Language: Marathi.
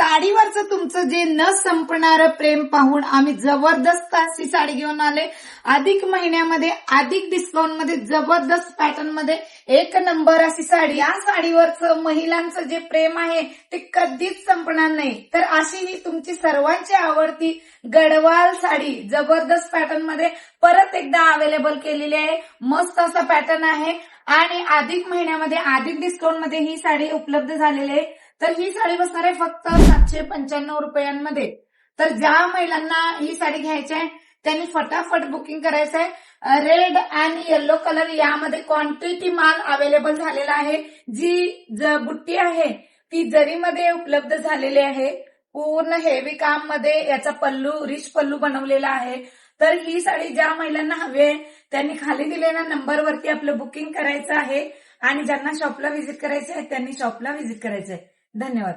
साडीवरचं तुमचं जे न संपणारं प्रेम पाहून आम्ही जबरदस्त अशी साडी घेऊन आले. अधिक महिन्यामध्ये अधिक डिस्काउंट मध्ये जबरदस्त पॅटर्न मध्ये एक नंबर अशी साडी. या साडीवरचं महिलांचं जे प्रेम आहे ते कधीच संपणार नाही. तर अशी ही तुमची सर्वांची आवडती गडवाल साडी जबरदस्त पॅटर्न मध्ये परत एकदा अवेलेबल केलेली आहे. मस्त असा पॅटर्न आहे आणि अधिक महिन्यामध्ये अधिक डिस्काउंट मध्ये ही साडी उपलब्ध झालेली आहे. तर ही साडी बसणार आहे फक्त 795 रुपयांमध्ये. तर ज्या महिलांना ही साडी घ्यायची आहे त्यांनी फटाफट बुकिंग करायचं आहे. रेड आणि येलो कलर यामध्ये क्वांटिटी माल अवेलेबल झालेला आहे. जी बुट्टी आहे ती जरीमध्ये उपलब्ध झालेली आहे. पूर्ण हेवी काम मध्ये याचा पल्लू रिच पल्लू बनवलेला आहे. तर ही साडी ज्या महिलांना हवी आहे त्यांनी खाली दिलेल्या नंबरवरती आपलं बुकिंग करायचं आहे आणि ज्यांना शॉपला व्हिजिट करायचं आहे त्यांनी शॉपला व्हिजिट करायचं आहे. धन्यवाद.